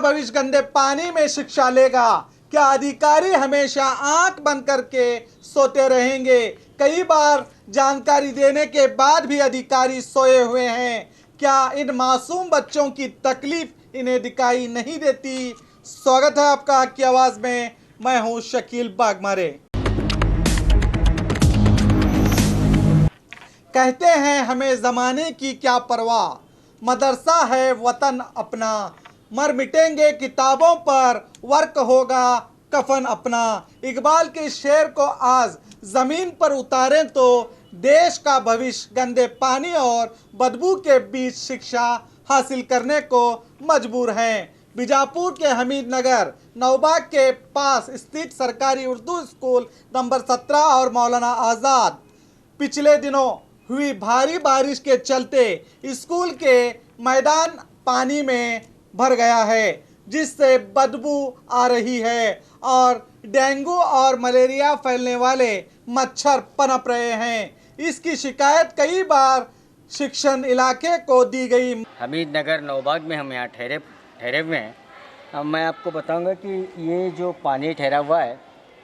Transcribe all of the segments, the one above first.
भविष्य गंदे पानी में शिक्षा लेगा? क्या अधिकारी हमेशा आंख बंद करके सोते रहेंगे? कई बार जानकारी देने के बाद भी अधिकारी सोए हुए हैं। क्या इन मासूम बच्चों की तकलीफ इन्हें दिखाई नहीं देती? स्वागत है आपका हक की आवाज में, मैं हूं शकील बागमारे। कहते हैं हमें ज़माने की क्या परवाह, मदरसा है वतन अपना, मर मिटेंगे किताबों पर, वर्क होगा कफन अपना। इकबाल के शेर को आज ज़मीन पर उतारें तो देश का भविष्य गंदे पानी और बदबू के बीच शिक्षा हासिल करने को मजबूर हैं। बीजापुर के हमीद नगर नौबाग के पास स्थित सरकारी उर्दू स्कूल नंबर 17 और मौलाना आज़ाद पिछले दिनों हुई भारी बारिश के चलते स्कूल के मैदान पानी में भर गया है, जिससे बदबू आ रही है और डेंगू और मलेरिया फैलने वाले मच्छर पनप रहे हैं। इसकी शिकायत कई बार शिक्षण इलाके को दी गई। हमीद नगर नौबाग में हम यहाँ ठहरे हुए हैं। अब मैं आपको बताऊंगा कि ये जो पानी ठहरा हुआ है,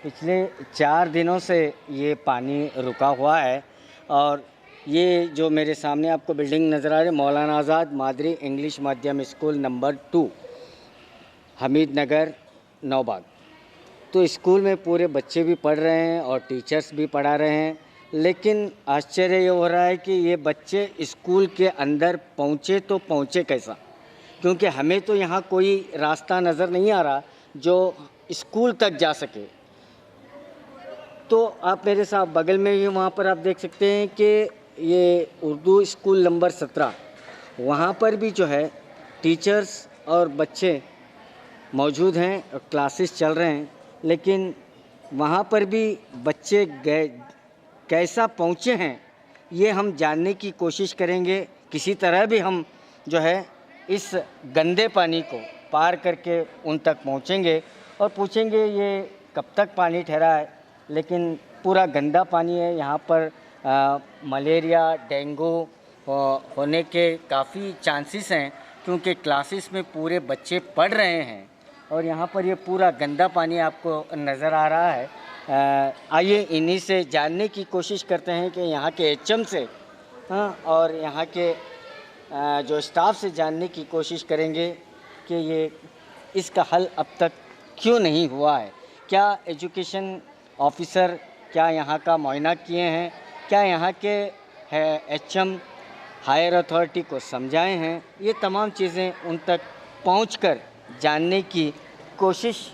पिछले 4 दिनों से ये पानी रुका हुआ है। और ये जो मेरे सामने आपको बिल्डिंग नज़र आ रही है, मौलाना आज़ाद मादरी इंग्लिश माध्यम स्कूल नंबर 2 हमीद नगर नौबाग। तो स्कूल में पूरे बच्चे भी पढ़ रहे हैं और टीचर्स भी पढ़ा रहे हैं, लेकिन आश्चर्य ये हो रहा है कि ये बच्चे स्कूल के अंदर पहुँचे तो पहुँचे कैसा, क्योंकि हमें तो यहाँ कोई रास्ता नज़र नहीं आ रहा जो स्कूल तक जा सके। तो आप मेरे साथ बगल में भी वहाँ पर आप देख सकते हैं कि ये उर्दू स्कूल नंबर 17, वहाँ पर भी जो है टीचर्स और बच्चे मौजूद हैं और क्लासेस चल रहे हैं, लेकिन वहाँ पर भी बच्चे कैसा पहुँचे हैं ये हम जानने की कोशिश करेंगे। किसी तरह भी हम जो है इस गंदे पानी को पार करके उन तक पहुँचेंगे और पूछेंगे ये कब तक पानी ठहरा है। लेकिन पूरा गंदा पानी है, यहाँ पर मलेरिया डेंगू होने के काफ़ी चांसेस हैं, क्योंकि क्लासेस में पूरे बच्चे पढ़ रहे हैं और यहाँ पर ये पूरा गंदा पानी आपको नज़र आ रहा है। आइए इन्हीं से जानने की कोशिश करते हैं कि यहाँ के एचएम से और यहाँ के जो स्टाफ से जानने की कोशिश करेंगे कि ये इसका हल अब तक क्यों नहीं हुआ है। क्या एजुकेशन ऑफिसर क्या यहाँ का मुआयना किए हैं, क्या यहाँ के एचएम हायर अथॉरिटी को समझाए हैं, ये तमाम चीज़ें उन तक पहुंचकर जानने की कोशिश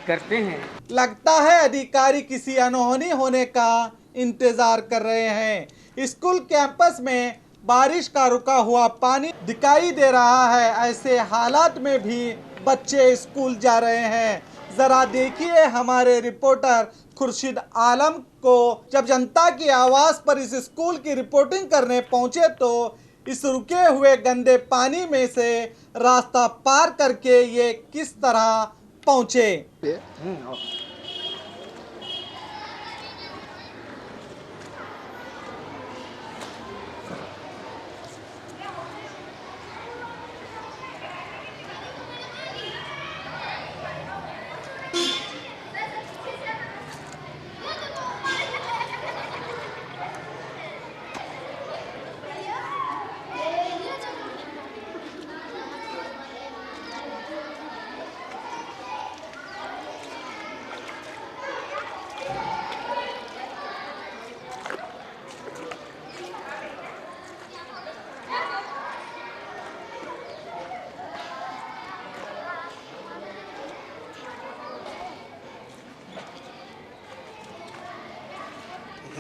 करते हैं। लगता है अधिकारी किसी अनहोनी होने का इंतजार कर रहे हैं। स्कूल कैंपस में बारिश का रुका हुआ पानी दिखाई दे रहा है। ऐसे हालात में भी बच्चे स्कूल जा रहे हैं। जरा देखिए हमारे रिपोर्टर खुर्शीद आलम को जब जनता की आवाज़ पर इस स्कूल की रिपोर्टिंग करने पहुंचे तो इस रुके हुए गंदे पानी में से रास्ता पार करके ये किस तरह पहुंचे।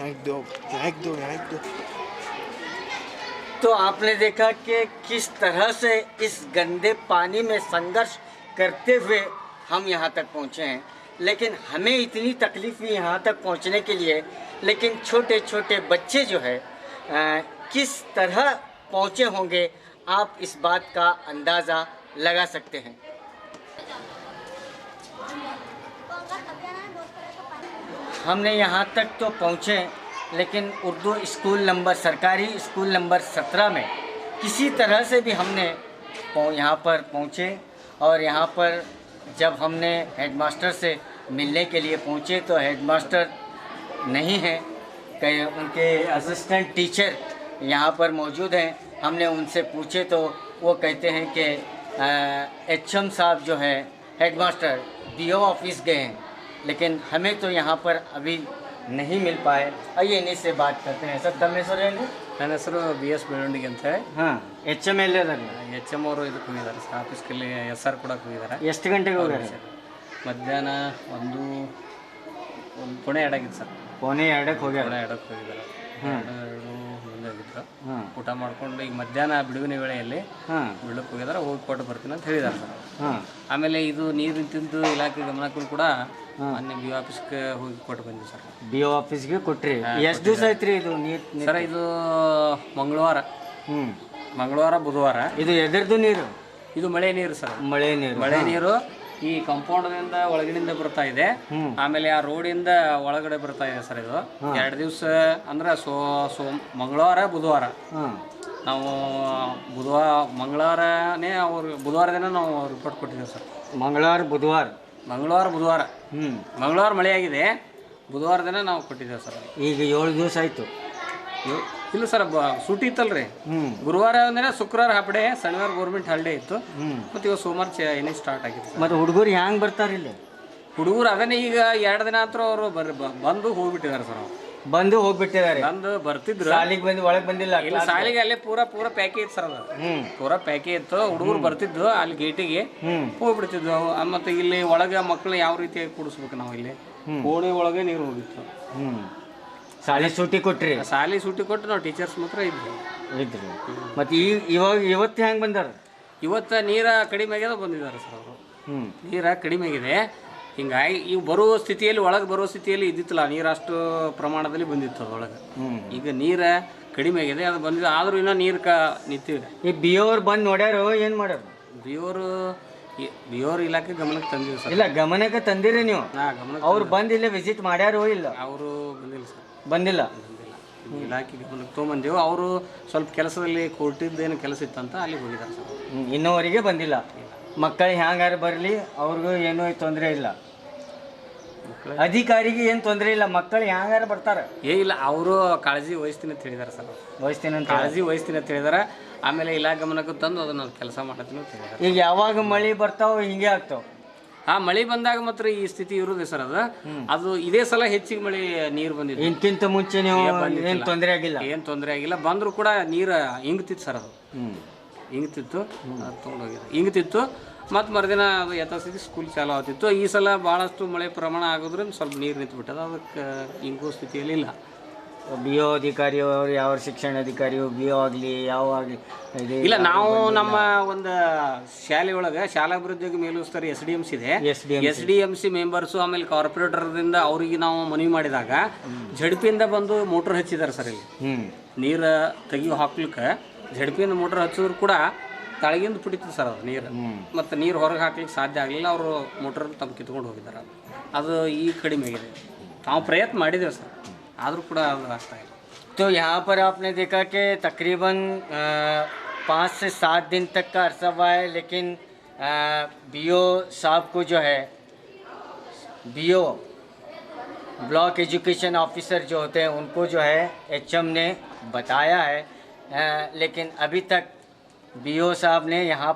एक दो। तो आपने देखा कि किस तरह से इस गंदे पानी में संघर्ष करते हुए हम यहाँ तक पहुँचे हैं, लेकिन हमें इतनी तकलीफ हुई यहाँ तक पहुँचने के लिए, लेकिन छोटे छोटे बच्चे जो है किस तरह पहुँचे होंगे आप इस बात का अंदाज़ा लगा सकते हैं। हमने यहाँ तक तो पहुँचे, लेकिन उर्दू स्कूल नंबर सरकारी स्कूल नंबर 17 में किसी तरह से भी हमने यहाँ पर पहुँचे और यहाँ पर जब हमने हेडमास्टर से मिलने के लिए पहुँचे तो हेडमास्टर नहीं है, कहीं उनके असिस्टेंट टीचर यहाँ पर मौजूद हैं। हमने उनसे पूछे तो वो कहते हैं कि एचएम साहब जो है हेडमास्टर बीओ ऑफिस गए हैं, लेकिन हमें तो यहाँ पर अभी नहीं मिल पाए। आइए इन्हीं से बात करते हैं। सर तम ಹೆಸರು ಏನು? ನನ್ನ ಹೆಸರು ಬಿ ಎಸ್ ಬೆಳ್ಳುಂಡಿಗೆ ಅಂತ ಹೇಳಿ. ಹಾಂ, H M L H M ಅವರು ಇದಕ್ಕೆ ಹೋಗಿದ್ದಾರೆ ಸರ್, ಆಫೀಸ್ಗೆ ಎಸ್ ಆರ್ ಕೊಡಕ್ಕೆ ಹೋಗಿದ್ದಾರೆ. ಎಷ್ಟು ಗಂಟೆಗೆ ಹೋಗ್ಯಾರ ಸರ್? ಮಧ್ಯಾಹ್ನ ಒಂದು ಪುಣೆ ಎರಡಾಗಿತ್ತು ಸರ್. ಪೌನೆ ಎರಡಕ್ಕೆ ಹೋಗ್ಯಾರ. ಪುಣೆ ಎರಡಕ್ಕೆ ಹೋಗಿದ್ದಾರೆ. ಎರಡು ಮುಂದೆ ಹೋಗಿದ್ರು. ಹಾಂ, ಊಟ ಮಾಡ್ಕೊಂಡು ಈಗ ಮಧ್ಯಾಹ್ನ ಬಿಡುವಿನ ವೇಳೆಯಲ್ಲಿ ಹಾಂ, ಬೀಳಕ್ಕೆ ಹೋಗಿದ್ದಾರೆ. ಹೋಗಿ ಕೊಟ್ಟು ಬರ್ತೀನಿ ಅಂತ ಹೇಳಿದ್ದಾರೆ ಸರ್. ಹಾಂ. ಆಮೇಲೆ ಇದು ನೀರು ನಿಂತಿದ್ದು ಇಲಾಖೆ ಗಮನಕ್ಕೂ ಕೂಡ ಮೊನ್ನೆ ಬಿ ಆಫೀಸ್ಗೆ ಹೋಗಿ ಕೊಟ್ಟು ಬಂದ್ವಿ ಸರ್. ಬಿ ಒ ಆಫೀಸ್ಗೆ ಕೊಟ್ರಿ? ಎಷ್ಟು ದಿವಸ ಆಯ್ತು ರೀ ಇದು ನೀರು? ಸರ್ ಇದು ಮಂಗಳವಾರ, ಮಂಗಳವಾರ ಬುಧವಾರ. ಇದು ಎದರದ್ದು ನೀರು? ಇದು ಮಳೆ ನೀರು ಸರ್. ಮಳೆ ನೀರು. ಮಳೆ ನೀರು ಈ ಕಾಂಪೌಂಡ್ದಿಂದ ಒಳಗಿನಿಂದ ಬರ್ತಾ ಇದೆ. ಆಮೇಲೆ ಆ ರೋಡಿಂದ ಒಳಗಡೆ ಬರ್ತಾ ಇದೆ ಸರ್. ಇದು 2 ದಿವಸ ಅಂದ್ರೆ ಮಂಗಳವಾರ ಬುಧವಾರ ನಾವು ಮಂಗಳವಾರನೇ ಅವ್ರು ಬುಧವಾರ ದಿನ ನಾವು ರಿಪೋರ್ಟ್ ಕೊಟ್ಟಿದ್ದೇವೆ ಸರ್. ಮಂಗಳವಾರ ಬುಧವಾರ ಮಂಗಳವಾರ ಮಳೆ ಆಗಿದೆ, ಬುಧವಾರ ದಿನ ನಾವು ಕೊಟ್ಟಿದ್ದೇವೆ ಸರ್. ಈಗ 7 ದಿವಸ ಆಯ್ತು. ಇಲ್ಲ ಸರ್, ಸೂಟಿ ಇತ್ತಲ್ರಿ. ಗುರುವಾರ ಒಂದಿನ, ಶುಕ್ರವಾರ ಹಾಫ್ಡೇ, ಶನಿವಾರ ಗೌರ್ಮೆಂಟ್ ಹಾಲಿಡೇ ಇತ್ತು. ಮತ್ತು ಇವಾಗ ಸೋಮವಾರ ಏನೇ ಸ್ಟಾರ್ಟ್ ಆಗಿತ್ತು. ಮತ್ತು ಹುಡುಗರು ಹ್ಯಾಂಗೆ ಬರ್ತಾರೆ ಇಲ್ಲಿ? ಹುಡುಗರು ಅದನ್ನೇ ಈಗ 2 ದಿನ ಹತ್ರ ಅವರು ಬಂದು ಹೋಗ್ಬಿಟ್ಟಿದ್ದಾರೆ ಸರ್. ಅವ್ರು ಬಂದು ಹೋಗ್ಬಿಟ್ಟಿದ್ದಾರೆ. ಬಂದು ಬರ್ತಿದ್ರು, ಶಾಲೆಗೆ ಬಂದು ಒಳಗೆ ಬಂದಿಲ್ಲ. ಇಲ್ಲ ಶಾಲೆಗೆ ಅಲ್ಲೇ ಪೂರಾ ಪ್ಯಾಕೇ ಇತ್ತು ಸರ್. ಅದು ಪೂರಾ ಪ್ಯಾಕೇ ಇತ್ತು. ಹುಡುಗರು ಬರ್ತಿದ್ದು ಅಲ್ಲಿ ಗೇಟಿಗೆ ಹೋಗ್ಬಿಡ್ತಿದ್ವು. ಮತ್ತು ಇಲ್ಲಿ ಒಳಗೆ ಮಕ್ಕಳು ಯಾವ ರೀತಿಯಾಗಿ ಕೂಡಿಸ್ಬೇಕು ನಾವು? ಇಲ್ಲಿ ಕೋಣೆ ಒಳಗೆ ನೀರು ಹೋಗಿತ್ತು. ಶಾಲೆ ಸೂಟಿ ಕೊಟ್ರಿ? ಶಾಲೆ ಸೂಟಿ ಕೊಟ್ಟು ನಾವು ಟೀಚರ್ಸ್ ಮಾತ್ರ ಇದ್ವಿ. ಮತ್ತು ಇವತ್ತು ಹೆಂಗೆ ಬಂದಾರ? ಇವತ್ತು ನೀರ ಕಡಿಮೆ ಆಗ್ಯದ ಬಂದಿದ್ದಾರೆ ಸರ್ ಅವರು. ನೀರ ಕಡಿಮೆ ಆಗಿದೆ. ಹಿಂಗಾಗಿ ಇವು ಬರುವ ಸ್ಥಿತಿಯಲ್ಲಿ, ಒಳಗೆ ಬರೋ ಸ್ಥಿತಿಯಲ್ಲಿ ಇದ್ದಿತ್ತಲ್ಲ, ನೀರು ಅಷ್ಟು ಪ್ರಮಾಣದಲ್ಲಿ ಬಂದಿತ್ತು ಅದರೊಳಗೆ. ಈಗ ನೀರ ಕಡಿಮೆ ಆಗಿದೆ, ಅದು ಬಂದಿದೆ. ಆದರೂ ಇನ್ನೂ ನೀರು ನಿಂತಿದೆ. ಈ ಬಿ ಅವ್ರು ಬಂದು ನೋಡ್ಯಾರೋ ಏನು ಮಾಡ್ಯಾರ? ಬಿ ಅವ್ರ ಇಲಾಖೆ ಗಮನಕ್ಕೆ ತಂದಿವಿ ಸರ್. ಇಲ್ಲ, ಗಮನಕ್ಕೆ ತಂದಿರಿ ನೀವು? ಗಮನಕ್ಕೆ ಅವ್ರು ಬಂದು ಇಲ್ಲೇ ವಿಸಿಟ್ ಮಾಡ್ಯಾರೋ? ಇಲ್ಲ, ಅವರು ಬಂದಿಲ್ಲ ಸರ್. ಬಂದಿಲ್ಲ. ಇಲಾಖೆ ಗಮನಕ್ಕೆ ತೊಗೊಂಬಂದೆವು. ಅವರು ಸ್ವಲ್ಪ ಕೆಲಸದಲ್ಲಿ ಕೊಟ್ಟಿದ್ದೇನು ಕೆಲಸ ಇತ್ತಂತ ಅಲ್ಲಿ ಹೋಗಿದ್ದಾರೆ ಸರ್. ಇನ್ನೂವರೆಗೆ ಬಂದಿಲ್ಲ. ಮಕ್ಕಳು ಹ್ಯಾಂಗಾರು ಬರಲಿ, ಅವ್ರಿಗೂ ಏನೂ ತೊಂದರೆ ಇಲ್ಲ. ಅಧಿಕಾರಿಗೆ ಏನು ತೊಂದರೆ ಇಲ್ಲ, ಮಕ್ಕಳು ಹ್ಯಾಂಗಾರು ಬರ್ತಾರೆ. ಇಲ್ಲ, ಅವರು ಕಾಳಜಿ ವಹಿಸ್ತೀನಿ ಅಂತ ಹೇಳಿದಾರೆ ಸರ್. ವಹಿಸ್ತೀನಿ ಅಂತ ಕಾಳಜಿ ವಹಿಸ್ತೀನಿ ಅಂತ ಹೇಳಿದಾರೆ. ಆಮೇಲೆ ಇಲಾಖೆ ಗಮನಕ್ಕೆ ತಂದು ಅದನ್ನು ಕೆಲಸ ಮಾಡ್ತೀನಿ ಅಂತ ಹೇಳಿದ್ದಾರೆ. ಈಗ ಯಾವಾಗ ಮಳೆ ಬರ್ತಾವೆ ಹಿಂಗೆ ಆಗ್ತಾವೆ. ಮಳೆ ಬಂದಾಗ ಮಾತ್ರ ಈ ಸ್ಥಿತಿ ಇರುವುದೇ ಸರ್. ಅದು ಇದೇ ಸಲ ಹೆಚ್ಚಿಗೆ ಮಳೆ ನೀರು ಬಂದಿದೆ. ಇಂಕಿಂತ ಮುಂಚೆ ನೀವು ಏನು ತೊಂದರೆ ಆಗಿಲ್ಲ? ಏನು ತೊಂದರೆ ಆಗಿಲ್ಲ. ಬಂದರೂ ಕೂಡ ನೀರು ಇಂಗ್ತಿತ್ತು ಸರ್. ಅದು ಇಂಗ್ತಿತ್ತು, ಅದು ತೊಗೊಂಡೋಗಿದೆ. ಇಂಗ್ತಿತ್ತು. ಮತ್ತು ಮರುದಿನ ಅದು ಯಥಾಸ್ಥಿತಿ ಸ್ಕೂಲ್ ಚಾಲು ಆಗ್ತಿತ್ತು. ಈ ಸಲ ಭಾಳಷ್ಟು ಮಳೆ ಪ್ರಮಾಣ ಆಗೋದ್ರಿಂದ ಸ್ವಲ್ಪ ನೀರು ನಿಂತುಬಿಟ್ಟದ. ಅದಕ್ಕೆ ಇಂಗೋ ಸ್ಥಿತಿಯಲ್ಲಿ ಇಲ್ಲ. ಬಿ ಒ ಅಧಿಕಾರಿಯೋ ಯಾವ ಶಿಕ್ಷಣಾಧಿಕಾರಿಯೋ ಬಿ ಒ ಆಗಲಿ ಯಾವ ಆಗಲಿ ಇಲ್ಲ. ನಾವು ನಮ್ಮ ಒಂದು ಶಾಲೆ ಒಳಗೆ ಶಾಲಾಭಿವೃದ್ಧಿಗೆ ಮೇಲುಸ್ತರಿ SDMC ಇದೆ. SDMC ಮೆಂಬರ್ಸು ಆಮೇಲೆ ಕಾರ್ಪೊರೇಟರ್ದಿಂದ ಅವರಿಗೆ ನಾವು ಮನವಿ ಮಾಡಿದಾಗ ಝಡ್ಪಿಯಿಂದ ಬಂದು ಮೋಟ್ರ್ ಹಚ್ಚಿದ್ದಾರೆ ಸರ್. ಇಲ್ಲಿ ನೀರು ತೆಗಿಯೋ ಹಾಕ್ಲಿಕ್ಕೆ ಝಡ್ಪಿಯಿಂದ ಮೋಟ್ರ್ ಹಚ್ಚಿದ್ರು ಕೂಡ ತಳಗಿಂದ ಪುಡಿತದೆ ಸರ್ ಅದು ನೀರು. ಮತ್ತು ನೀರು ಹೊರಗೆ ಹಾಕ್ಲಿಕ್ಕೆ ಸಾಧ್ಯ ಆಗಲಿಲ್ಲ. ಅವರು ಮೋಟ್ರ್ ತಮ್ಮ ಕಿತ್ಕೊಂಡು ಹೋಗಿದ್ದಾರೆ. ಅದು ಈಗ ಕಡಿಮೆ ಆಗಿದೆ. ನಾವು ಪ್ರಯತ್ನ ಮಾಡಿದ್ದೇವೆ ಸರ್, आदर ಕೂಡ ಆಗ್ತಾ ಇಲ್ಲ. तो यहाँ पर आपने देखा कि तकरीबन 5 से 7 दिन तक का अरसा हुआ है, लेकिन बीओ साहब को जो है बीओ ब्लॉक एजुकेशन ऑफिसर जो होते हैं उनको जो है HM ने बताया है, लेकिन अभी तक बीओ साहब ने यहाँ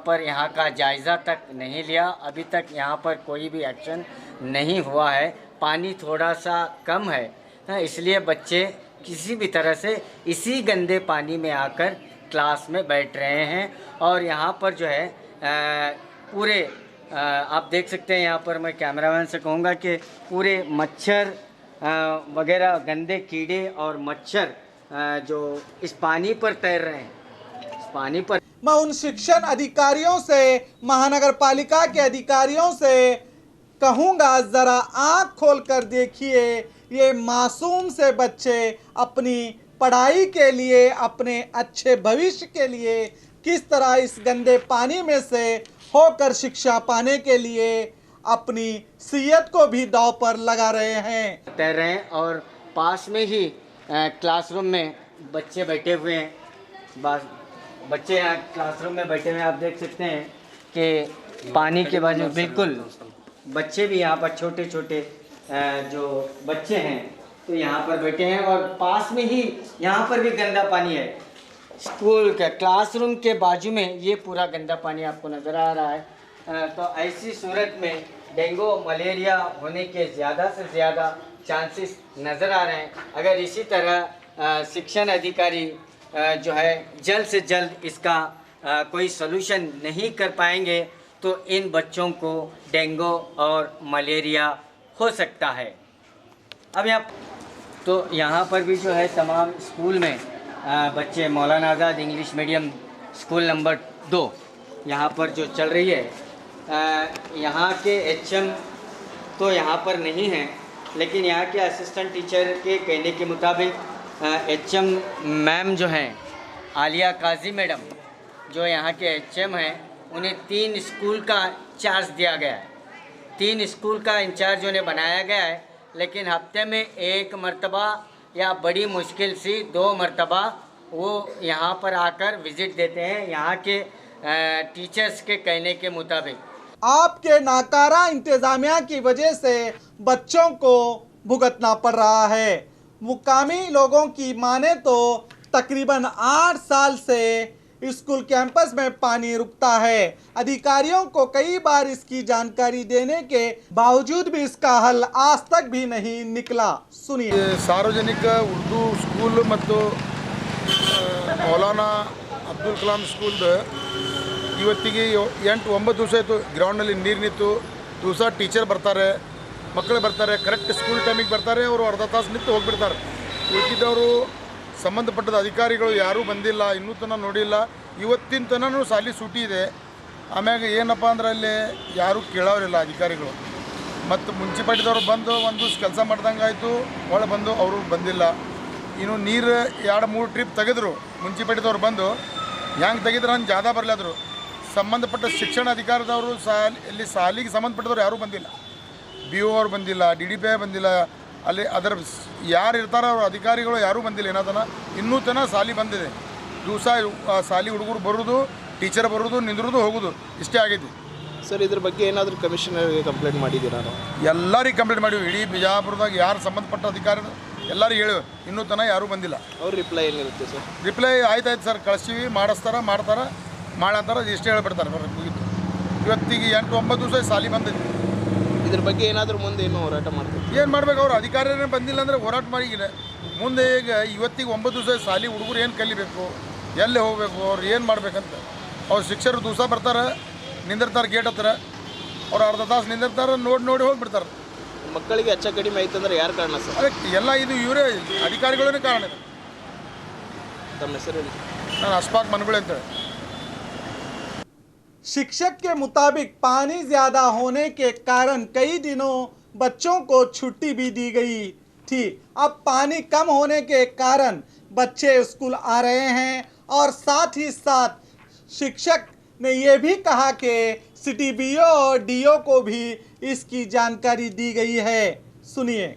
का जायज़ा तक नहीं लिया। अभी तक यहाँ पर कोई भी एक्शन नहीं हुआ है। पानी थोड़ा सा कम है, इसलिए बच्चे किसी भी तरह से इसी गंदे पानी में आकर क्लास में बैठ रहे हैं। और यहाँ पर जो है पूरे आप देख सकते हैं, यहाँ पर मैं कैमरामैन से कहूँगा कि पूरे मच्छर वगैरह गंदे कीड़े और मच्छर जो इस पानी पर तैर रहे हैं, इस पानी पर। मैं उन शिक्षण अधिकारियों से, महानगर पालिका के अधिकारियों से कहूँगा, ज़रा आँख खोल कर देखिए, ये मासूम से बच्चे अपनी पढ़ाई के लिए, अपने अच्छे भविष्य के लिए किस तरह इस गंदे पानी में से होकर शिक्षा पाने के लिए अपनी सेहत को भी दांव पर लगा रहे हैं। तैर रहे हैं और पास में ही क्लासरूम में बच्चे बैठे हुए हैं। बच्चे यहाँ क्लासरूम में बैठे हुए हैं। आप देख सकते हैं कि पानी के बाजू बिल्कुल बच्चे भी यहाँ पर छोटे छोटे जो बच्चे हैं तो यहाँ पर बैठे हैं और पास में ही यहाँ पर भी गंदा पानी है। स्कूल के क्लासरूम के बाजू में ये पूरा गंदा पानी आपको नज़र आ रहा है। तो ऐसी सूरत में डेंगू मलेरिया होने के ज़्यादा से ज़्यादा चांसेस नज़र आ रहे हैं। अगर इसी तरह शिक्षण अधिकारी जो है जल्द से जल्द इसका कोई सलूशन नहीं कर पाएंगे तो इन बच्चों को डेंगू और मलेरिया हो सकता है। अब यहाँ पर भी जो है तमाम स्कूल में बच्चे मौलाना आज़ाद इंग्लिश मीडियम स्कूल नंबर 2 यहाँ पर जो चल रही है, यहाँ के HM तो यहाँ पर नहीं हैं, लेकिन यहाँ के असिस्टेंट टीचर के कहने के मुताबिक HM मैम जो हैं आलिया काजी मैडम जो यहाँ के HM हैं, उन्हें 3 स्कूल का चार्ज दिया गया है। 3 स्कूल का इंचार्ज उन्हें बनाया गया है, लेकिन हफ्ते में 1 मरतबा या बड़ी मुश्किल से 2 मरतबा वो यहाँ पर आकर विज़िट देते हैं यहाँ के टीचर्स के कहने के मुताबिक। आपके नाकारा इंतजामिया की वजह से बच्चों को भुगतना पड़ रहा है। मुकामी लोगों की माने तो तकरीबन 8 साल से स्कूल कैंपस में पानी रुकता है। अधिकारियों को कई बार इसकी जानकारी देने के बावजूद भी इसका हल आज तक भी नहीं निकला। सुनिए। सार्वजनिक उर्दू स्कूल ಮತ್ತು ಮೌಲಾನಾ ಅಬ್ದುಲ್ ಕಲಾಂ ಸ್ಕೂಲ್ದು ಇವತ್ತಿಗೆ 8-9 ದಿವಸ ಆಯಿತು ಗ್ರೌಂಡ್ನಲ್ಲಿ ನೀರು ನಿಂತು ದಿವಸ ಟೀಚರ್ ಬರ್ತಾರೆ, ಮಕ್ಕಳು ಬರ್ತಾರೆ, ಕರೆಕ್ಟ್ ಸ್ಕೂಲ್ ಟೈಮಿಗೆ ಬರ್ತಾರೆ, ಅವರು ಅರ್ಧ ತಾಸು ನಿಂತು ಹೋಗ್ಬಿಡ್ತಾರೆ। ಉಳಿದಿದ್ದವರು ಸಂಬಂಧಪಟ್ಟ ಅಧಿಕಾರಿಗಳು ಯಾರೂ ಬಂದಿಲ್ಲ, ಇನ್ನೂ ತನಕ ನೋಡಿಲ್ಲ। ಇವತ್ತಿನ ತನಕ ಸಾಲಿ ಸೂಟಿ ಇದೆ, ಆಮ್ಯಾಗ ಏನಪ್ಪ ಅಂದ್ರೆ ಅಲ್ಲಿ ಯಾರೂ ಕೇಳೋರಿಲ್ಲ ಅಧಿಕಾರಿಗಳು। ಮತ್ತು ಮುನ್ಸಿಪಾಲ್ಟಿದವ್ರು ಬಂದು ಒಂದು ದಿವಸ ಕೆಲಸ ಮಾಡ್ದಂಗೆ ಆಯಿತು, ಒಳಗೆ ಬಂದು ಅವರು ಬಂದಿಲ್ಲ। ಇನ್ನು ನೀರು 2-3 ಟ್ರಿಪ್ ತೆಗೆದ್ರು ಮುನ್ಸಿಪಾಲ್ಟಿದವ್ರು ಬಂದು, ಹೆಂಗೆ ತೆಗೆದ್ರೆ ಹಂಗೆ ಜಾದ ಬರಲಾದ್ರು। ಸಂಬಂಧಪಟ್ಟ ಶಿಕ್ಷಣ ಅಧಿಕಾರದವರು ಇಲ್ಲಿ ಸಾಲಿಗೆ ಸಂಬಂಧಪಟ್ಟದವ್ರು ಯಾರೂ ಬಂದಿಲ್ಲ, BO ಅವ್ರು ಬಂದಿಲ್ಲ, DDP ಬಂದಿಲ್ಲ, ಅಲ್ಲಿ ಅದರ ಯಾರು ಇರ್ತಾರೋ ಅವ್ರ ಅಧಿಕಾರಿಗಳು ಯಾರೂ ಬಂದಿಲ್ಲ। ಏನಾದನ ಇನ್ನೂ ತನಕ ಸಾಲಿ ಬಂದಿದೆ, ದಿವಸ ಸಾಲಿ ಹುಡುಗರು ಬರೋದು, ಟೀಚರ್ ಬರೋದು, ನಿಂದ್ರೋದು, ಹೋಗೋದು, ಇಷ್ಟೇ ಆಗೈತಿ ಸರ್। ಇದ್ರ ಬಗ್ಗೆ ಏನಾದರೂ ಕಮಿಷನರ್ಗೆ ಕಂಪ್ಲೇಂಟ್ ಮಾಡಿದ್ದೀರಾ? ಎಲ್ಲರಿಗೆ ಕಂಪ್ಲೇಂಟ್ ಮಾಡಿವಿ, ಇಡೀ ಬಿಜಾಪುರದಾಗ ಯಾರು ಸಂಬಂಧಪಟ್ಟ ಅಧಿಕಾರಿ ಎಲ್ಲರಿಗೆ ಹೇಳಿವಿ, ಇನ್ನೂ ತನಕ ಯಾರೂ ಬಂದಿಲ್ಲ। ಅವ್ರ ರಿಪ್ಲೈ ಏನಿರುತ್ತೆ ಸರ್? ರಿಪ್ಲೈ ಆಯ್ತು ಸರ್, ಕಳಿಸ್ತೀವಿ, ಮಾಡ್ತಾರೆ, ಮಾಡಂತಾರೆ, ಇಷ್ಟೇ ಹೇಳ್ಬಿಡ್ತಾರೆ, ಮುಗಿತು। ಇವತ್ತಿಗೆ 8-9 ದಿವಸ ಸಾಲಿ ಬಂದೈತಿ। ಇದ್ರ ಬಗ್ಗೆ ಏನಾದರೂ ಮುಂದೆ ಏನು ಹೋರಾಟ ಮಾಡ್ತೀವಿ? ಏನು ಮಾಡ್ಬೇಕು? ಅವ್ರು ಅಧಿಕಾರಿನೇ ಬಂದಿಲ್ಲ ಅಂದರೆ ಹೋರಾಟ ಮಾಡಿಲ್ಲ ಮುಂದೆ। ಈಗ ಇವತ್ತಿಗೆ 9 ದಿವಸ ಸಾಲಿ ಹುಡುಗರು ಏನು ಕಲಿಬೇಕು, ಎಲ್ಲಿ ಹೋಗಬೇಕು, ಅವ್ರು ಏನು ಮಾಡ್ಬೇಕಂತ ಅವ್ರು ಶಿಕ್ಷಕರು ದಿವಸ ಬರ್ತಾರೆ, ನಿಂದಿರ್ತಾರೆ ಗೇಟ್ ಹತ್ರ, ಅವ್ರು ಅರ್ಧ ತಾಸು ನಿಂದಿರ್ತಾರೆ, ನೋಡಿ ಹೋಗಿಬಿಡ್ತಾರೆ। ಮಕ್ಕಳಿಗೆ ಹೆಚ್ಚು ಕಡಿಮೆ ಆಯ್ತು ಅಂದ್ರೆ ಯಾರು ಕಾರಣ ಸರ್? ಅದಕ್ಕೆ ಎಲ್ಲ ಇದು ಇವರೇ ಅಧಿಕಾರಿಗಳೇ ಕಾರಣ। ತಮ್ಮ ಹೆಸರು? ನಾನು ಅಶ್ಫಾಕ್ ಮನಗುಳಿ ಅಂತೇಳಿ। शिक्षक के मुताबिक पानी ज़्यादा होने के कारण कई दिनों बच्चों को छुट्टी भी दी गई थी। अब पानी कम होने के कारण बच्चे स्कूल आ रहे हैं और साथ ही साथ शिक्षक ने ये भी कहा कि सिटी BO और DO को भी इसकी जानकारी दी गई है। सुनिए।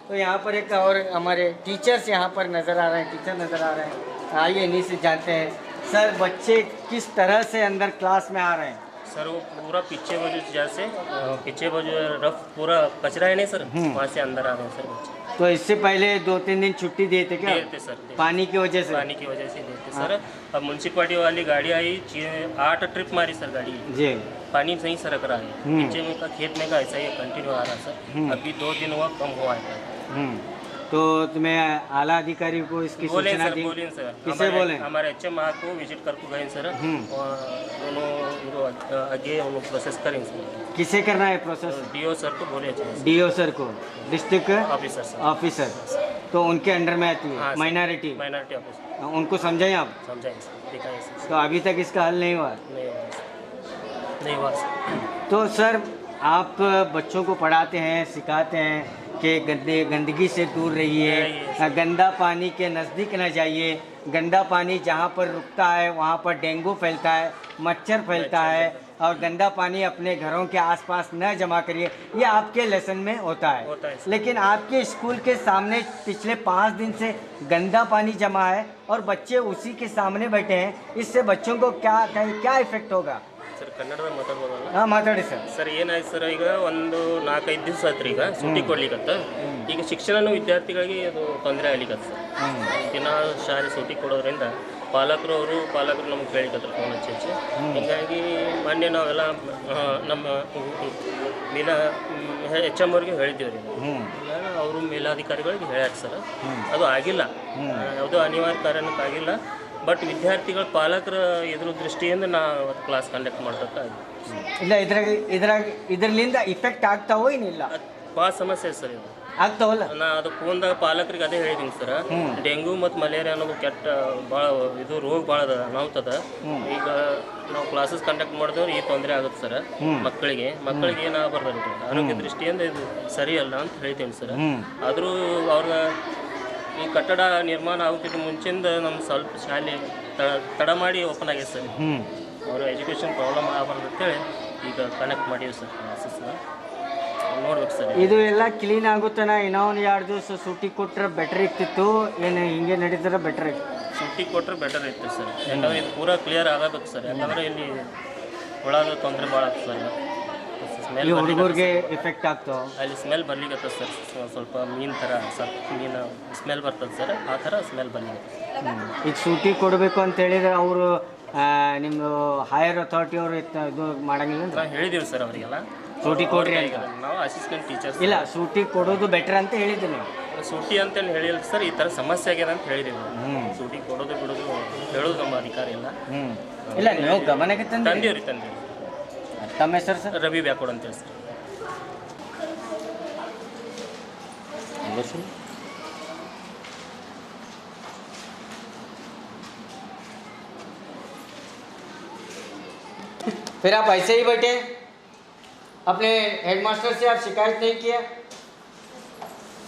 तो यहाँ पर एक और हमारे टीचर्स यहाँ पर नज़र आ रहे हैं, टीचर नज़र आ रहे हैं, आइए इन्हीं से जानते हैं। सर, बच्चे किस तरह से अंदर क्लास में आ रहे हैं? सर वो पूरा पीछे वो जो जैसे पीछे वो जो रफ पूरा कचरा है नहीं सर, वहाँ से अंदर आ रहे हैं सर बच्चे। तो इससे पहले 2-3 दिन छुट्टी दिए थे क्या? देते सर, देते। पानी की वजह से? पानी की वजह से देते सर। अब म्यूनसिपालिटी वाली गाड़ी आई, 8 ट्रिप मारी सर गाड़ी, जी। पानी सही सरक रहा है, नीचे में का खेत में का ऐसा ही कंटिन्यू आ रहा सर। अभी 2 दिन हुआ कम हुआ है। तो तुम्हें आला अधिकारी को इसकी बोले सूचना सर, दी? बोले सर, किसे बोले? हमारे HM को विजिट करके गए सर, दोनों आगे उनको प्रोसेस करेंगे सर। किसे करना है प्रोसेस? DO सर को बोले, DO सर को, डिस्ट्रिक्ट ऑफिसर सर, ऑफिसर, तो उनके अंडर में आती है माइनॉरिटी ऑफिसर। उनको समझाएं आप? समझाएंगे सर, दिखाएंगे सर। तो अभी तक इसका हल नहीं हुआ? नहीं हुआ सर। तो सर, आप बच्चों को पढ़ाते हैं, सिखाते हैं कि गंदगी से दूर रहिए, गंदा पानी के नज़दीक न जाइए, गंदा पानी जहाँ पर रुकता है वहाँ पर डेंगू फैलता है, मच्छर फैलता है, और गंदा पानी अपने घरों के आसपास न जमा करिए, ये आपके लेसन में होता है। लेकिन आपके स्कूल के सामने पिछले 5 दिन से गंदा पानी जमा है और बच्चे उसी के सामने बैठे हैं, इससे बच्चों को क्या इफ़ेक्ट होगा? ಸರ್ ಕನ್ನಡದಾಗ ಮಾತಾಡ್ಬೋದಲ್ಲ? ಹಾಂ ಮಾತಾಡಿ ಸರ್. ಸರ್ ಏನಾಯ್ತು ಸರ್, ಈಗ ಒಂದು 4-5 ದಿವಸ ಆಯ್ತು ಈಗ ಸೂಟಿ ಕೊಡ್ಲಿಕ್ಕತ್ತ. ಈಗ ಶಿಕ್ಷಣ ವಿದ್ಯಾರ್ಥಿಗಳಿಗೆ ಅದು ತೊಂದರೆ ಆಗ್ಲಿಕ್ಕತ್ತ ಸರ್. ದಿನ ಶಾಲೆ ಸೂಟಿ ಕೊಡೋದ್ರಿಂದ ಪಾಲಕರು ನಮ್ಗೆ ಕೇಳಿಕತ್ರು ಫೋನ್ ಹಚ್ಚಿ. ಹೀಗಾಗಿ ಮೊನ್ನೆ ನಾವೆಲ್ಲ ನಮ್ಮ HM ಅವ್ರಿಗೆ ಹೇಳಿದ್ದೀವಿ ರೀ. ಅವರು ಮೇಲಾಧಿಕಾರಿಗಳಿಗೆ ಹೇಳ್ಯಾರ ಸರ್, ಅದು ಆಗಿಲ್ಲ, ಯಾವುದೋ ಅನಿವಾರ್ಯ ಕಾರಣಕ್ಕಾಗಿಲ್ಲ. ಬಟ್ ವಿದ್ಯಾರ್ಥಿಗಳ ಪಾಲಕರ ಎದುರು ದೃಷ್ಟಿಯಿಂದ ನಾವು ಕ್ಲಾಸ್ ಕಂಡಕ್ಟ್ ಮಾಡ್ಬೇಕಾಗಿ ಇಲ್ಲ. ಇದರಿಂದ ಇಫೆಕ್ಟ್ ಆಗ್ತಾವೋ ಏನಿಲ್ಲ? ಭಾಳ ಸಮಸ್ಯೆ ಸರ್ ಇದು. ಆಗ್ತಾವಲ್ಲ? ನಾ ಅದು ಫೋನ್ದಾಗ ಪಾಲಕರಿಗೆ ಅದೇ ಹೇಳಿದ್ದೀನಿ ಸರ್. ಡೆಂಗು ಮತ್ತು ಮಲೇರಿಯಾ ಅನ್ನೋದು ಕೆಟ್ಟ ಭಾಳ ಇದು ರೋಗ ಭಾಳ ಅನಾಹುತದ. ಈಗ ನಾವು ಕ್ಲಾಸಸ್ ಕಂಡಕ್ಟ್ ಮಾಡಿದವ್ರು ಈ ತೊಂದರೆ ಆಗುತ್ತೆ ಸರ್. ಮಕ್ಕಳಿಗೆ ಏನಾಗಬಾರ್ದು, ಆರೋಗ್ಯ ದೃಷ್ಟಿಯಿಂದ ಇದು ಸರಿಯಲ್ಲ ಅಂತ ಹೇಳ್ತೀನಿ ಸರ್. ಆದರೂ ಅವ್ರ ಈ ಕಟ್ಟಡ ನಿರ್ಮಾಣ ಆಗೋಕ್ಕಿಂತ ಮುಂಚಿಂದ ನಮ್ಮ ಸ್ವಲ್ಪ ಶಾಲೆ ತಡ ಮಾಡಿ ಓಪನ್ ಆಗಿದೆ ಸರ್. ಅವ್ರ ಎಜುಕೇಷನ್ ಪ್ರಾಬ್ಲಮ್ ಆಗಬಾರ್ದು ಅಂತೇಳಿ ಈಗ ಕನೆಕ್ಟ್ ಮಾಡೀವಿ ಸರ್ ಕ್ಲಾಸಸ್ನ. ನೋಡ್ಬೇಕು ಸರ್. ಇದು ಎಲ್ಲ ಕ್ಲೀನ್ ಆಗುತ್ತಾನ? ಇನ್ನೂ ಒಂದು 2 ದಿವಸ ಸೂಟಿ ಕೊಟ್ಟರೆ ಬೆಟರ್ ಇರ್ತಿತ್ತು, ಏನು ಹಿಂಗೆ ನಡೀತಾರೆ ಬೆಟರ್ ಇತ್ತು? ಸೂಟಿ ಕೊಟ್ಟರೆ ಬೆಟರ್ ಇತ್ತು ಸರ್. ಯಾಕಂದರೆ ಇದು ಪೂರಾ ಕ್ಲಿಯರ್ ಆಗಬೇಕು ಸರ್. ಯಾಕಂದರೆ ಇಲ್ಲಿ ಒಳಗೆ ತೊಂದರೆ ಭಾಳ ಆಗ್ತದೆ ಸರ್. ಸ್ಮೆಲ್ ಹುಡುಗರಿಗೆ ಎಫೆಕ್ಟ್ ಆಗ್ತಾವ. ಅಲ್ಲಿ ಸ್ಮೆಲ್ ಬರ್ಲಿಕ್ಕೆ ಸರ್. ಸ್ವಲ್ಪ ಮೀನು ಥರ ಮೀನು ಸ್ಮೆಲ್ ಬರ್ತದೆ ಸರ್. ಆ ಥರ ಸ್ಮೆಲ್ ಬರ್ಲಿಕ್ಕೆ. ಈಗ ಸೂಟಿ ಕೊಡಬೇಕು ಅಂತ ಹೇಳಿದ್ರೆ ಅವರು ನಿಮ್ಮದು ಹೈಯರ್ ಅಥಾರಿಟಿ ಅವರು ಇದು ಮಾಡಂಗಿಲ್ಲ? ನಾವು ಹೇಳಿದ್ದೀವಿ ಸರ್ ಅವರಿಗೆಲ್ಲ ಸೂಟಿ ಕೊಡ್ರಿ ಅಂತ. ನಾವು ಅಸಿಸ್ಟೆಂಟ್ ಟೀಚರ್ಸ್ ಇಲ್ಲ, ಸೂಟಿ ಕೊಡೋದು ಬೆಟರ್ ಅಂತ ಹೇಳಿದ್ದೀನಿ. ಸೂಟಿ ಅಂತೇಳಿ ಹೇಳಿಲ್ಲ ಸರ್, ಈ ಥರ ಸಮಸ್ಯೆ ಆಗ್ಯದ ಅಂತ ಹೇಳಿದ್ದೀವಿ. ಸೂಟಿ ಕೊಡೋದು ಬಿಡೋದು ಹೇಳೋದು ನಮ್ಮ ಅಧಿಕಾರ ಇಲ್ಲ. ಇಲ್ಲ, ನೀವು ಗಮನಕ್ಕೆ ತಂದೀವ್ರಿ. ತಮ್ಮ ಹೆಸರು ಸರ್? ರವಿ ಬ್ಯಾಕೋಡ್ ಅಂತೇಳಿ ಸರ್. फिर आप ऐसे ही बैठे, अपने हेडमास्टर से आप शिकायत नहीं किया?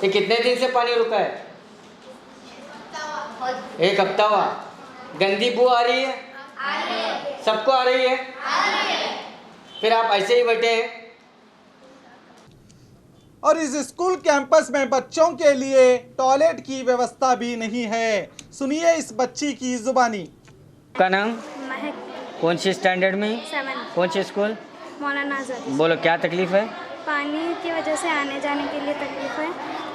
ये कितने दिन से पानी रुका है? 1 हफ्ता हुआ। गंदी बू आ रही है? सबको आ रही है? फिर आप ऐसे ही बैठे हैं। और इस स्कूल कैंपस में बच्चों के लिए टॉयलेट की व्यवस्था भी नहीं है। सुनिए इस बच्ची की जुबानी। का नाम? महक। कौन सी स्टैंडर्ड में? 7। कौन सी स्कूल? मौलाना आज़ाद। बोलो क्या तकलीफ है? पानी की वजह से आने जाने के लिए तकलीफ है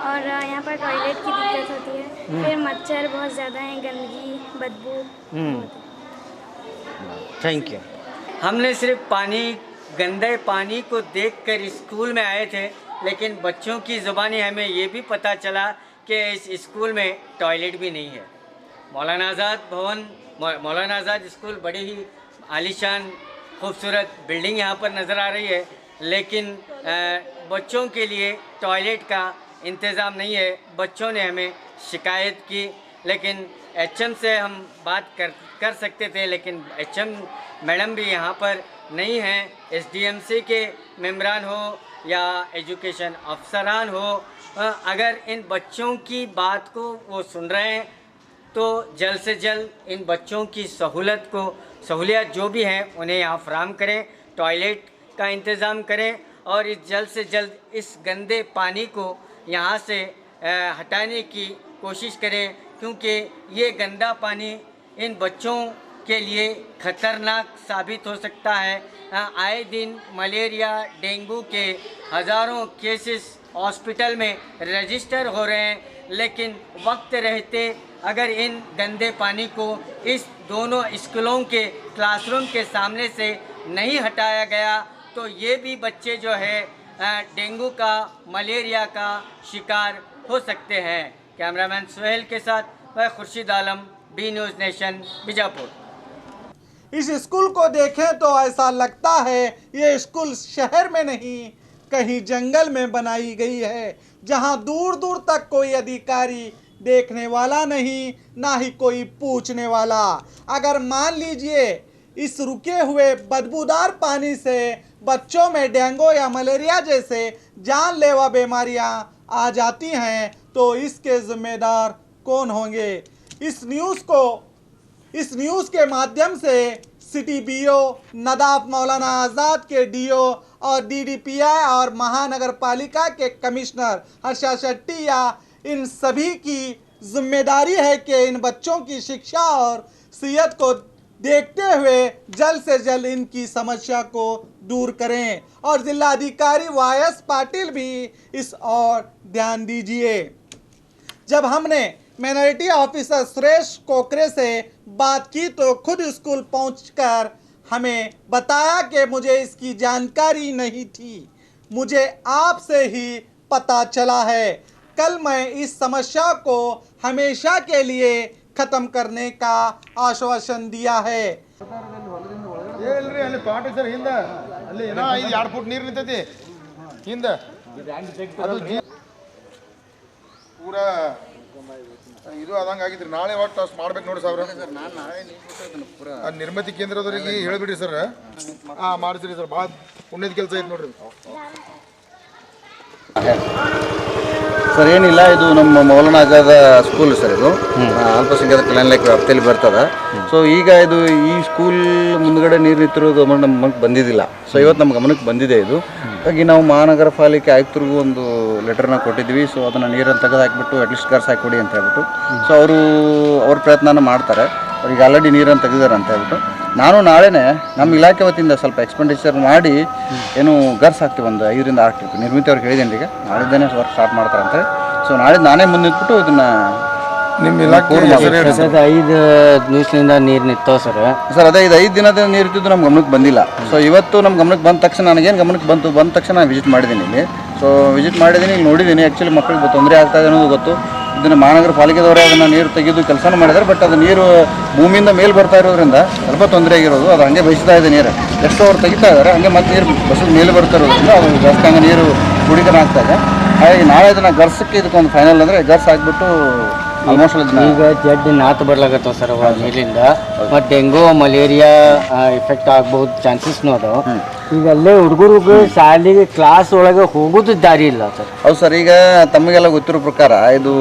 और यहाँ पर टॉयलेट की दिक्कत होती है। फिर मच्छर बहुत ज़्यादा हैं, गंदगी, बदबू। Thank you. हमने सिर्फ गंदे पानी को देखकर स्कूल में आए थे, लेकिन बच्चों की ज़ुबानी हमें ये भी पता चला कि इस स्कूल में टॉयलेट भी नहीं है। मौलाना आज़ाद स्कूल बड़ी ही आलीशान खूबसूरत बिल्डिंग यहाँ पर नज़र आ रही है, लेकिन बच्चों के लिए टॉयलेट का इंतज़ाम नहीं है। बच्चों ने हमें शिकायत की, लेकिन HM से हम बात कर सकते थे, लेकिन HM मैडम भी यहाँ पर नहीं हैं। SDMC के मेम्बरान हो या एजुकेशन अफसरान हो, अगर इन बच्चों की बात को वो सुन रहे हैं तो जल्द से जल्द इन बच्चों की सहूलियत जो भी हैं उन्हें यहाँ फराहम करें, टॉयलेट का इंतज़ाम करें और जल्द से जल्द इस गंदे पानी को यहाँ से हटाने की कोशिश करें, क्योंकि ये गंदा पानी इन बच्चों के लिए ख़तरनाक साबित हो सकता है। आए दिन मलेरिया, डेंगू के हज़ारों केसेस हॉस्पिटल में रजिस्टर हो रहे हैं, लेकिन वक्त रहते अगर इन गंदे पानी को इस दोनों स्कूलों के क्लासरूम के सामने से नहीं हटाया गया तो ये भी बच्चे जो है डेंगू का, मलेरिया का शिकार हो सकते हैं। कैमरामैन सोहेल के साथ मैं Khurshid Alam, B news nation, Bijapur. इस स्कूल को देखें तो ऐसा लगता है ये स्कूल शहर में नहीं कहीं जंगल में बनाई गई है, जहां दूर दूर तक कोई अधिकारी देखने वाला नहीं, ना ही कोई पूछने वाला। अगर मान लीजिए इस रुके हुए बदबूदार पानी से बच्चों में डेंगू या मलेरिया जैसे जानलेवा बीमारियां आ जाती हैं तो इसके जिम्मेदार कौन होंगे? इस न्यूज़ के माध्यम से सिटी BO नदाफ मौलाना आज़ाद के DO और DDPI और महानगर पालिका के कमिश्नर हर्षा शेट्टी या इन सभी की जिम्मेदारी है कि इन बच्चों की शिक्षा और सेहत को देखते हुए जल्द से जल्द इनकी समस्या को दूर करें और जिलाधिकारी वायस पाटिल भी इस और ध्यान दीजिए। जब हमने माइनॉरिटी ऑफिसर सुरेश कोकरे से बात की तो खुद स्कूल पहुंचकर हमें बताया कि मुझे इसकी जानकारी नहीं थी, मुझे आपसे ही पता चला है। कल मैं इस समस्या को हमेशा के लिए खत्म करने का आश्वासन दिया है। ಅಲ್ಲಿ ಪಾಟ್ ಸರ್ ಹಿಂದೆ ಅಲ್ಲಿ ಏನೋ 2 ಫುಟ್ ನೀರು ನಿಂತೈತಿ ಹಿಂದೆ ಅದು ಪೂರಾ ಇದು ಆದಂಗೆ ಆಗಿದ್ರಿ ನಾಳೆ ಒಟ್ಟು ಅಷ್ಟು ಮಾಡ್ಬೇಕು ನೋಡಿ ಸಾವಿರ ನಿರ್ಮಿತಿ ಕೇಂದ್ರದವರಿಗೆ ಹೇಳಿಬಿಡಿ ಸರ್ ಮಾಡಿಸ್ರಿ ಸರ್ ಭಾಳ ಪುಣ್ಯದ ಕೆಲಸ ಐತೆ ನೋಡ್ರಿ ಸರ್ ಏನಿಲ್ಲ ಇದು ನಮ್ಮ ಮೌಲಾನಾ ಆಜಾದ್ ಸ್ಕೂಲ್ ಸರ್ ಇದು ಅಲ್ಪಸಂಖ್ಯಾತರ ಕಲ್ಯಾಣ ಇಲಾಖೆ ವ್ಯಾಪ್ತಿಯಲ್ಲಿ ಬರ್ತದೆ ಸೊ ಈಗ ಇದು ಈ ಸ್ಕೂಲ್ ಮುಂದ್ಗಡೆ ನೀರು ನಿಂತಿರೋದು ನಮ್ಮ ಗಮನಕ್ಕೆ ಬಂದಿದ್ದಿಲ್ಲ ಸೊ ಇವತ್ತು ನಮ್ಮ ಗಮನಕ್ಕೆ ಬಂದಿದೆ ಇದು ಹಾಗಾಗಿ ನಾವು ಮಹಾನಗರ ಪಾಲಿಕೆ ಆಯುಕ್ತರಿಗೂ ಒಂದು ಲೆಟರ್ನ ಕೊಟ್ಟಿದ್ವಿ ಸೊ ಅದನ್ನು ನೀರನ್ನು ತೆಗೆದು ಹಾಕಿಬಿಟ್ಟು ಅಟ್ಲೀಸ್ಟ್ ಕರ್ಸ್ ಹಾಕಿಕೊಡಿ ಅಂತ ಹೇಳ್ಬಿಟ್ಟು ಸೊ ಅವ್ರ ಪ್ರಯತ್ನನ ಮಾಡ್ತಾರೆ ಅವ್ರಿಗೆ ಆಲ್ರೆಡಿ ನೀರನ್ನು ತೆಗೆದಾರೆ ಅಂತ ಹೇಳ್ಬಿಟ್ಟು ನಾನು ನಾಳೆನೇ ನಮ್ಮ ಇಲಾಖೆ ವತಿಯಿಂದ ಸ್ವಲ್ಪ ಎಕ್ಸ್ಪೆಂಡಿಚರ್ ಮಾಡಿ ಏನು ಗರ್ಸ್ ಹಾಕ್ತೀವಿ ಒಂದು 5 ರಿಂದ 6 ಟ್ರಿಪ್ ನಿರ್ಮಿತಿ ಅವ್ರಿಗೆ ಹೇಳಿದ್ದೇನೆ ಈಗ ನಾಳಿದ್ದೇನೆ ವರ್ಕ್ ಸ್ಟಾರ್ಟ್ ಮಾಡ್ತಾರಂತೆ ಸೊ ನಾಳೆ ನಾನೇ ಮುಂದೆ ನಿಂತ್ಬಿಟ್ಟು ಇದನ್ನ ನಿಮ್ಮ ಇಲಾಖೆ 5 ದಿವಸದಿಂದ ನೀರು ನಿಂತೋ ಸರ್ ಅದೇ ಇದು 5 ದಿನದ ನೀರು ಇರ್ತಿದ್ದು ನಮ್ಮ ಗಮನಕ್ಕೆ ಬಂದಿಲ್ಲ ಸೊ ಇವತ್ತು ನಮ್ಮ ಗಮನಕ್ಕೆ ಬಂದ ತಕ್ಷಣ ನನಗೇನು ಗಮನಕ್ಕೆ ಬಂದ ತಕ್ಷಣ ನಾನು ವಿಸಿಟ್ ಮಾಡಿದ್ದೀನಿ ಇಲ್ಲಿ ಸೊ ವಿಸಿಟ್ ಮಾಡಿದ್ದೀನಿ ಇಲ್ಲಿ ನೋಡಿದ್ದೀನಿ ಆ್ಯಕ್ಚುಲಿ ಮಕ್ಕಳಿಗೆ ತೊಂದರೆ ಆಗ್ತಾ ಇದೆ ಅನ್ನೋದು ಗೊತ್ತು ಇದನ್ನು ಮಹಾನಗರ ಪಾಲಿಕೆದವರೇ ಅದನ್ನು ನೀರು ತೆಗೆದು ಕೆಲಸನೂ ಮಾಡಿದ್ದಾರೆ ಬಟ್ ಅದು ನೀರು ಭೂಮಿಯಿಂದ ಮೇಲೆ ಬರ್ತಾ ಇರೋದ್ರಿಂದ ಸ್ವಲ್ಪ ತೊಂದರೆ ಆಗಿರೋದು ಅದು ಹಂಗೆ ಬಯಸ್ತಾ ಇದೆ ನೀರು ಎಷ್ಟೋ ಅವ್ರು ತೆಗಿತಾ ಇದ್ದಾರೆ ಹಂಗೆ ಮತ್ತೆ ನೀರು ಬಸ್ ಮೇಲೆ ಬರ್ತಾ ಇರೋದ್ರಿಂದ ಅದು ಜಾಸ್ತಿ ಹಂಗೆ ನೀರು ಕುಡಿತನ ಆಗ್ತಾ ಇದೆ ಹಾಗಾಗಿ ನಾಳೆ ಇದನ್ನು ಗರ್ಸಕ್ಕೆ ಇದಕ್ಕೊಂದು ಫೈನಲ್ ಅಂದರೆ ಗರ್ಸ್ ಹಾಕ್ಬಿಟ್ಟು ಆಲ್ಮೋಸ್ಟ್ ಈಗ ಜಡ್ಡಿ ನಾತು ಬರ್ಲಾಗತ್ತವ ಸರ್ ನೀರಿಂದ ಮತ್ತು ಡೆಂಗು ಮಲೇರಿಯಾ ಎಫೆಕ್ಟ್ ಆಗ್ಬಹುದು ಚಾನ್ಸಸ್ನು ಅದಾವ ಈಗ ಅಲ್ಲೇ ಹುಡುಗರಿಗೆ ಶಾಲೆಗೆ ಕ್ಲಾಸ್ ಒಳಗೆ ಹೋಗೋದು ದಾರಿ ಇಲ್ಲ ಸರ್ ಹೌದು ಸರ್ ಈಗ ತಮಗೆಲ್ಲ ಗೊತ್ತಿರೋ ಪ್ರಕಾರ ಇದು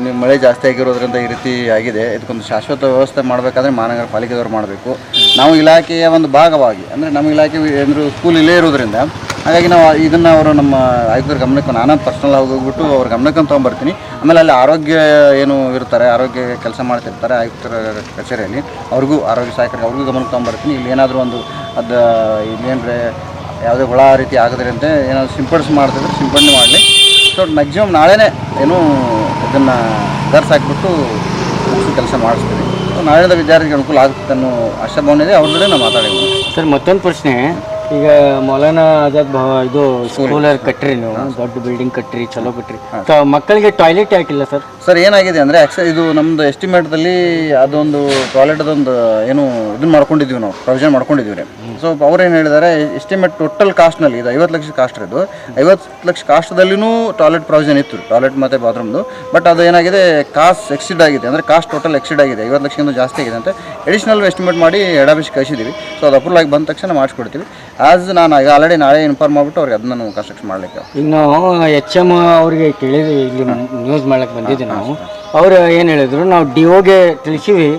ನಿಮ್ಮ ಮಳೆ ಜಾಸ್ತಿ ಆಗಿರೋದ್ರಿಂದ ಈ ರೀತಿ ಆಗಿದೆ ಇದಕ್ಕೊಂದು ಶಾಶ್ವತ ವ್ಯವಸ್ಥೆ ಮಾಡಬೇಕಾದ್ರೆ ಮಹಾನಗರ ಪಾಲಿಕೆದವ್ರು ಮಾಡಬೇಕು ನಾವು ಇಲಾಖೆಯ ಒಂದು ಭಾಗವಾಗಿ ಅಂದರೆ ನಮ್ಮ ಇಲಾಖೆ ಏನಾದರೂ ಸ್ಕೂಲ್ ಇಲ್ಲೇ ಇರೋದ್ರಿಂದ ಹಾಗಾಗಿ ನಾವು ಇದನ್ನು ಅವರು ನಮ್ಮ ಆಯುಕ್ತರ ಗಮನಕ್ಕೆ ನಾನು ಪರ್ಸ್ನಲ್ ಹೋಗ್ಬಿಟ್ಟು ಅವ್ರ ಗಮನಕ್ಕೆ ತೊಗೊಂಬರ್ತೀನಿ ಆಮೇಲೆ ಅಲ್ಲಿ ಆರೋಗ್ಯ ಏನು ಇರ್ತಾರೆ ಆರೋಗ್ಯ ಕೆಲಸ ಮಾಡ್ತಿರ್ತಾರೆ ಆಯುಕ್ತರ ಕಚೇರಿಯಲ್ಲಿ ಅವ್ರಿಗೂ ಆರೋಗ್ಯ ಸಹಾಯಕರಿಗೆ ಅವ್ರಿಗೂ ಗಮನಕ್ಕೆ ತೊಗೊಂಬರ್ತೀನಿ ಇಲ್ಲಿ ಏನಾದರೂ ಒಂದು ಅದು ಇಲ್ಲೇನಂದರೆ ಯಾವುದೇ ಹುಳ ರೀತಿ ಆಗದ್ರಂತೆ ಏನಾದರೂ ಮಾಡ್ತಿದ್ರೆ ಸಿಂಪಡಣೆ ಮಾಡಲಿ ಸೊ ಮ್ಯಾಕ್ಸಿಮಮ್ ನಾಳೆನೇ ಏನು ಇದನ್ನು ಗರ್ಸ್ ಹಾಕಿಬಿಟ್ಟು ಕೆಲಸ ಮಾಡಿಸ್ತೀನಿ ನಾಳೆಯಿಂದ ವಿದ್ಯಾರ್ಥಿಗೆ ಅನುಕೂಲ ಆಗುತ್ತೆ ಅನ್ನೋ ಆಶಾಭಾವನೆ ಇದೆ ಅವ್ರ ಜೊತೆ ನಾವು ಮಾತಾಡಿದ್ವಿ ಸರ್ ಮತ್ತೊಂದು ಪ್ರಶ್ನೆ ಈಗ ಮೌಲಾನಾ ಆಜಾದ್ ಇದು ಸ್ಕೂಲ್ ಕಟ್ಟ್ರಿ ನೀವು ದೊಡ್ಡ ಬಿಲ್ಡಿಂಗ್ ಕಟ್ಟ್ರಿ ಚಲೋ ಕಟ್ಟ್ರಿ ಮಕ್ಕಳಿಗೆ ಟಾಯ್ಲೆಟ್ ಯಾಕಿಲ್ಲ ಸರ್ ಸರ್ ಏನಾಗಿದೆ ಅಂದರೆ ಇದು ನಮ್ಮದು ಎಸ್ಟಿಮೇಟ್ದಲ್ಲಿ ಅದೊಂದು ಟಾಯ್ಲೆಟ್ ಅದೊಂದು ಏನು ಇದನ್ನು ಮಾಡ್ಕೊಂಡಿದ್ದೀವಿ ನಾವು ಪ್ರೊವಿಷನ್ ಮಾಡ್ಕೊಂಡಿದ್ದೀವಿ ರೀ ಸೊ ಅವ್ರು ಏನು ಹೇಳಿದ್ದಾರೆ ಎಸ್ಟಿಮೇಟ್ ಟೋಟಲ್ ಕಾಸ್ಟ್ನಲ್ಲಿ ಇದು 50 ಲಕ್ಷ ಕಾಸ್ಟ್ ಇದು 50 ಲಕ್ಷ ಕಾಸ್ಟ್ದಲ್ಲಿನೂ ಟಾಯ್ಲೆಟ್ ಪ್ರೊವಿಷನ್ ಇತ್ತು ಟಾಯ್ಲೆಟ್ ಮತ್ತು ಬಾತ್ರೂಮ್ದು ಬಟ್ ಅದು ಏನಾಗಿದೆ ಕಾಸ್ಟ್ ಎಕ್ಸಿಡ್ ಆಗಿದೆ ಅಂದರೆ ಕಾಸ್ಟ್ ಟೋಟಲ್ ಎಕ್ಸಿಡ್ ಆಗಿದೆ 50 ಲಕ್ಷಕ್ಕಿಂತ ಜಾಸ್ತಿ ಆಗಿದೆ ಅಂತ ಎಡಿಷನಲ್ ಎಸ್ಟಿಮೇಟ್ ಮಾಡಿ ಹೆಡ್ ಆಫೀಸ್ ಕಳಿಸಿದ್ದೀವಿ ಸೊ ಅದು ಅಪ್ರೂವಲ್ ಆಗಿ ಬಂದ ತಕ್ಷಣ ಮಾಡಿಸ್ಕೊಡ್ತೀವಿ ಆಸ್ ನಾನು ಈಗ ಆಲ್ರೆಡಿ ನಾಳೆ ಇನ್ಫಾರ್ಮ್ ಮಾಡಿಬಿಟ್ಟು ಅವ್ರಿಗೆ ಅದನ್ನು ಕನ್ಸ್ಟ್ರಕ್ಷನ್ ಮಾಡಲಿಕ್ಕೆ ಈಗ ನಾವು HM ಅವ್ರಿಗೆ ಕೇಳಿದ್ವಿ ಇಲ್ಲಿ ನ್ಯೂಸ್ ಮಾಡಕ್ಕೆ ಬಂದಿದ್ವಿ ನಾವು ಅವ್ರು ಏನು ಹೇಳಿದ್ರು ನಾವು DOಗೆ ತಿಳಿಸಿವಿ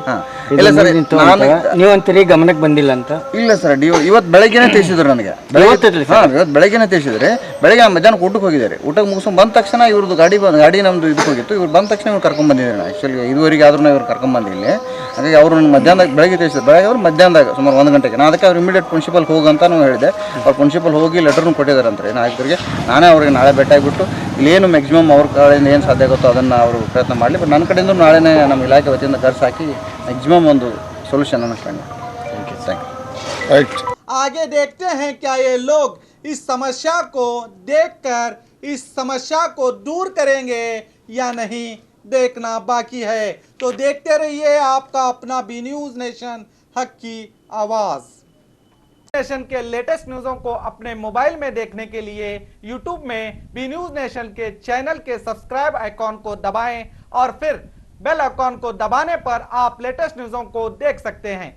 ನೀವು ಅಂತೀರಿ ಗಮನಕ್ಕೆ ಬಂದಿಲ್ಲ ಅಂತ ಇಲ್ಲ ಸರ್ ಇವತ್ತು ಬೆಳಗ್ಗೆನೇ ತಿಳಿಸಿದ್ರು ನನಗೆ ಇವತ್ತು ಬೆಳಗ್ಗೆನೇ ತಿಳಿಸಿದ್ರೆ ಬೆಳಗ್ಗೆ ಮಧ್ಯಾಹ್ನ ಊಟಕ್ಕೆ ಹೋಗಿದ್ದಾರೆ ಊಟಕ್ಕೆ ಮುಗಿಸ್ಕೊಂಡು ಬಂದ ತಕ್ಷಣ ಇವ್ರದ್ದು ಗಾಡಿ ನಮ್ಮದು ಇದಕ್ಕೆ ಹೋಗಿತ್ತು ಇವ್ರು ಬಂದ ತಕ್ಷಣ ಇವ್ರು ಕರ್ಕೊಂಡು ಬಂದಿದ್ದಾರೆ ಆ್ಯಕ್ಚುಲಿ ಇದುವರೆಗೆ ಆದ್ರೂ ಇವ್ರು ಕರ್ಕೊಂಡು ಬಂದಿಲ್ಲ ಹಾಗಾಗಿ ಅವರು ಮಧ್ಯಾಹ್ನದಾಗ ಬೆಳಗ್ಗೆ ತಿಳಿಸಿದ್ರು ಬೆಳಗ್ಗೆ ಅವ್ರು ಮಧ್ಯಾಹ್ನದಾಗ ಸುಮಾರು 1 ಗಂಟೆಗೆ ನಾನು ಅದಕ್ಕೆ ಅವ್ರು ಇಮಿಡಿಯೇಟ್ ಪ್ರಿನ್ಸಿಪಲ್ ಹೋಗಂತಾನು ಹೇಳಿದೆ ಅವ್ರು ಪ್ರಿನ್ಸಿಪಲ್ ಹೋಗಿ ಲೆಟರ್ನು ಕೊಟ್ಟಿದ್ದಾರೆ ಅಂತ ಏನು ಆಯ್ತರಿಗೆ ನಾನೇ ಅವ್ರಿಗೆ ನಾಳೆ ಭೇಟಿಯಾಗಿಬಿಟ್ಟು ಇಲ್ಲೇನು ಮ್ಯಾಕ್ಸಿಮಮ್ ಅವ್ರ ಕಡೆಯಿಂದ ಏನು ಸಾಧ್ಯ ಆಗುತ್ತೋ ಅದನ್ನು ಅವರು ಪ್ರಯತ್ನ ಮಾಡಲಿ ಬಟ್ ನನ್ನ ಕಡೆಯಿಂದ ನಾಳೆನೇ ನಮ್ಮ ಇಲಾಖೆ ವತಿಯಿಂದ ಖರ್ಚು ಹಾಕಿ ಮ್ಯಾಕ್ಸಿಮಮ್ ಒಂದು ಸೊಲ್ಯೂಷನ್ ಅನ್ನೋ ಥ್ಯಾಂಕ್ ಯು आगे देखते हैं क्या ये लोग इस समस्या को देखकर इस समस्या को दूर करेंगे या नहीं देखना बाकी है तो देखते रहिए आपका अपना बी न्यूज़ नेशन हक की आवाज़ नेशन के लेटेस्ट न्यूज़ों को अपने मोबाइल में देखने के लिए यूट्यूब में बी न्यूज़ नेशन के चैनल के सब्सक्राइब आइकॉन को दबाएं और फिर बेल आइकॉन को दबाने पर आप लेटेस्ट न्यूज़ों को देख सकते हैं।